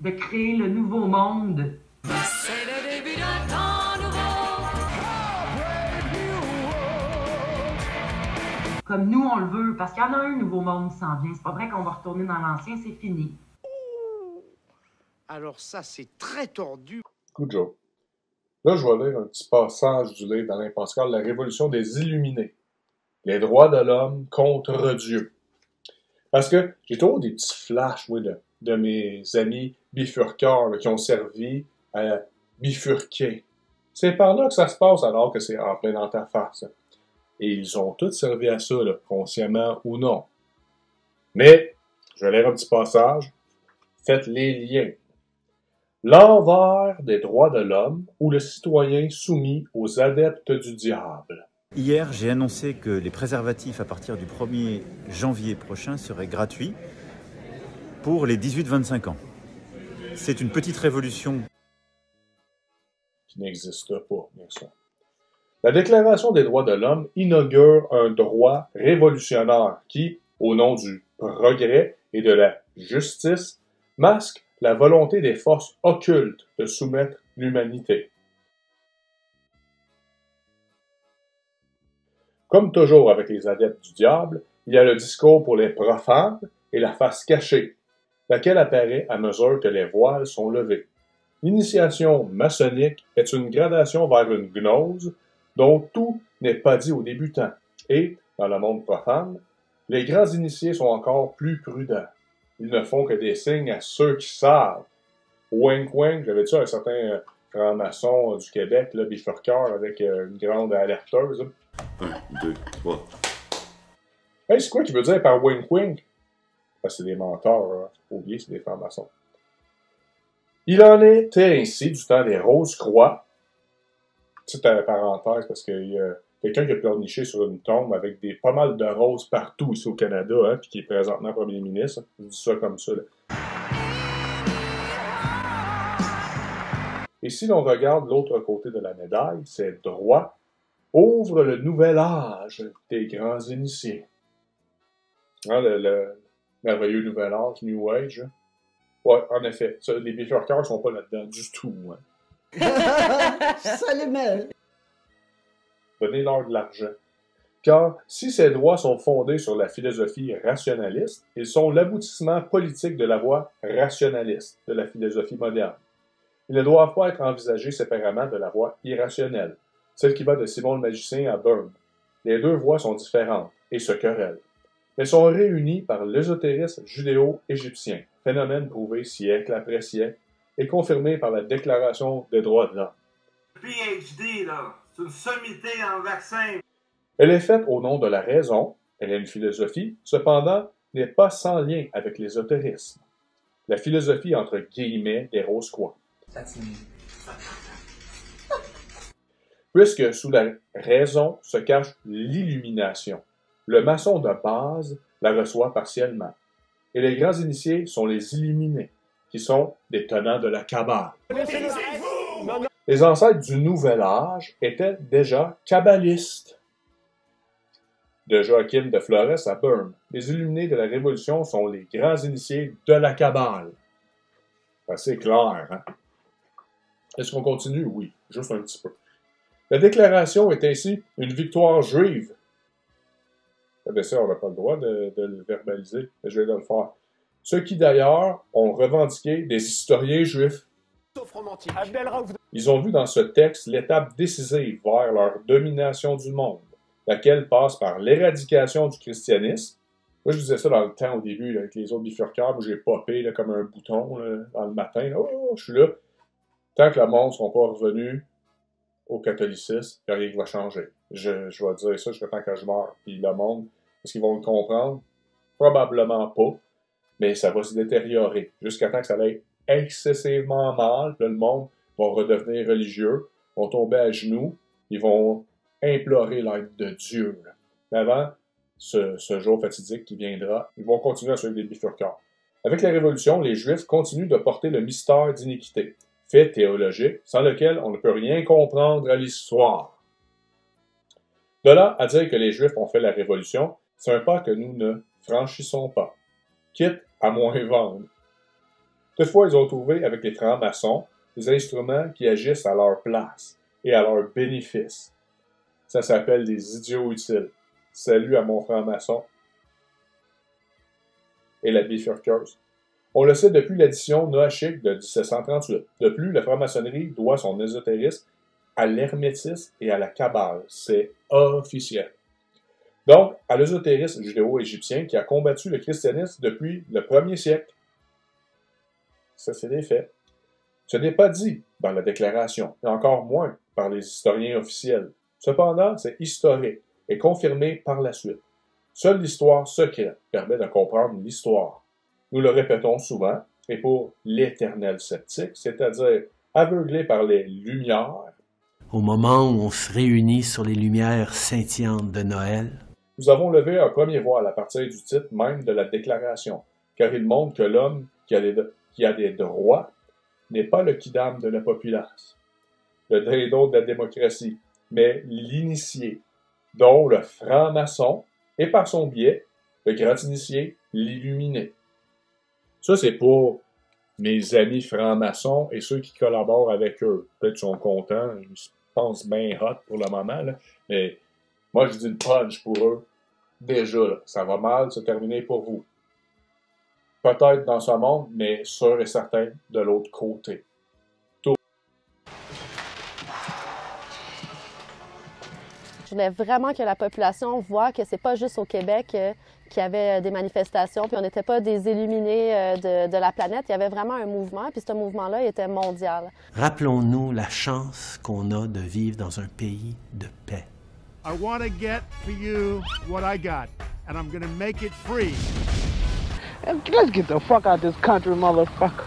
de créer le nouveau monde. C'est le début d'un temps nouveau. Comme nous, on le veut, parce qu'il y en a un nouveau monde qui s'en vient. C'est pas vrai qu'on va retourner dans l'ancien, c'est fini. Alors ça, c'est très tordu. Good job. Là, je vais lire un petit passage du livre d'Alain Pascal, La Révolution des Illuminés. Les droits de l'homme contre Dieu. Parce que j'ai toujours des petits flashs, moi, de mes amis bifurqueurs là, qui ont servi à bifurquer. C'est par là que ça se passe alors que c'est en plein dans ta face. Et ils ont tous servi à ça, là, consciemment ou non. Mais, je vais lire un petit passage. Faites les liens. L'envers des droits de l'homme ou le citoyen soumis aux adeptes du diable. Hier, j'ai annoncé que les préservatifs à partir du 1er janvier prochain seraient gratuits pour les 18-25 ans. C'est une petite révolution Qui n'existe pas, bien sûr. La Déclaration des droits de l'homme inaugure un droit révolutionnaire qui, au nom du progrès et de la justice, masque la volonté des forces occultes de soumettre l'humanité. Comme toujours avec les adeptes du diable, il y a le discours pour les profanes et la face cachée, laquelle apparaît à mesure que les voiles sont levés. L'initiation maçonnique est une gradation vers une gnose dont tout n'est pas dit aux débutants, et, dans le monde profane, les grands initiés sont encore plus prudents. Ils ne font que des signes à ceux qui savent. Wink wink, j'avais dit ça à un certain franc-maçon du Québec, là, bifurqueur, avec une grande alerteuse. 1, 2, 3. Hey, c'est quoi qu'il veut dire par wink wink? Ah, c'est des menteurs, hein. Faut oublier, c'est des francs-maçons. Il en était ainsi du temps des Rose-Croix. Petite parenthèse, parce qu'il y a quelqu'un qui a pleurniché sur une tombe avec pas mal de roses partout ici au Canada, hein, puis qui est présentement premier ministre. Je dis ça comme ça, là. Et si l'on regarde l'autre côté de la médaille, c'est droit, ouvre le nouvel âge des grands initiés. Hein, le merveilleux nouvel âge, New Age. Hein. Ouais, en effet, ça, les bifurqueurs ne sont pas là-dedans du tout. Hein. Ça les mêle. Donnez-leur de l'argent. Car si ces droits sont fondés sur la philosophie rationaliste, ils sont l'aboutissement politique de la voie rationaliste de la philosophie moderne. Ils ne doivent pas être envisagés séparément de la voie irrationnelle, celle qui va de Simon le magicien à Burn. Les deux voies sont différentes et se querellent, mais sont réunies par l'ésotérisme judéo-égyptien, phénomène prouvé siècle après siècle et confirmé par la Déclaration des droits de l'homme. PhD, là, c'est une sommité en vaccin. Elle est faite au nom de la raison, elle est une philosophie, cependant n'est pas sans lien avec l'ésotérisme. La philosophie entre guillemets des Rose-Croix. Puisque sous la raison se cache l'illumination, le maçon de base la reçoit partiellement. Et les grands initiés sont les illuminés, qui sont des tenants de la Kabbale. Les ancêtres du Nouvel Âge étaient déjà kabbalistes. De Joachim de Flores à Burn, les illuminés de la Révolution sont les grands initiés de la Kabbale. C'est clair, hein? Est-ce qu'on continue? Oui, juste un petit peu. La déclaration est ainsi une victoire juive. Bien sûr, on n'a pas le droit de le verbaliser, mais je vais le faire. Ceux qui, d'ailleurs, ont revendiqué des historiens juifs. Ils ont vu dans ce texte l'étape décisive vers leur domination du monde, laquelle passe par l'éradication du christianisme. Moi, je disais ça dans le temps, au début, là, avec les autres bifurqueurs, où j'ai popé là, comme un bouton là, dans le matin. Là. Oh, je suis là. Tant que le monde ne sera pas revenu au catholicisme, il n'y a rien qui va changer. Je vais dire ça jusqu'à temps que je meure. Puis le monde, est-ce qu'ils vont le comprendre? Probablement pas. Mais ça va se détériorer jusqu'à temps que ça aille excessivement mal. Puis là, le monde va redevenir religieux, vont tomber à genoux, ils vont implorer l'aide de Dieu. Là. Mais avant ce jour fatidique qui viendra, ils vont continuer à suivre les bifurqueurs. Avec la Révolution, les Juifs continuent de porter le mystère d'iniquité, fait théologique, sans lequel on ne peut rien comprendre à l'histoire. De là à dire que les Juifs ont fait la Révolution, c'est un pas que nous ne franchissons pas, quitte à moins vendre. Toutefois, ils ont trouvé avec les francs-maçons des instruments qui agissent à leur place et à leur bénéfice. Ça s'appelle des idiots utiles. Salut à mon franc-maçon et la bifurqueuse. On le sait depuis l'édition noachique de 1738. De plus, la franc-maçonnerie doit son ésotérisme à l'hermétisme et à la Kabbale. C'est officiel. Donc, à l'ésotérisme judéo-égyptien qui a combattu le christianisme depuis le 1er siècle. Ça, c'est des faits. Ce n'est pas dit dans la déclaration, et encore moins par les historiens officiels. Cependant, c'est historique et confirmé par la suite. Seule l'histoire secrète permet de comprendre l'histoire. Nous le répétons souvent, et pour l'éternel sceptique, c'est-à-dire aveuglé par les lumières, au moment où on se réunit sur les lumières scintillantes de Noël, nous avons levé un premier voile à partir du titre même de la déclaration, car il montre que l'homme qui a des droits n'est pas le quidam de la populace, le dindon de la démocratie, mais l'initié, dont le franc-maçon, et par son biais, le grand initié, l'illuminé. Ça, c'est pour mes amis francs-maçons et ceux qui collaborent avec eux. Peut-être qu'ils sont contents, ils se pensent bien hot pour le moment, là. Mais moi, je dis le punch pour eux. Déjà, là, ça va mal se terminer pour vous. Peut-être dans ce monde, mais sûr et certain de l'autre côté. Je voulais vraiment que la population voit que c'est pas juste au Québec qu'il y avait des manifestations, puis on n'était pas des illuminés de la planète. Il y avait vraiment un mouvement, puis ce mouvement-là était mondial. Rappelons-nous la chance qu'on a de vivre dans un pays de paix. I want to get for you what I got, and I'm going to make it free. Let's get the fuck out of this country, motherfucker.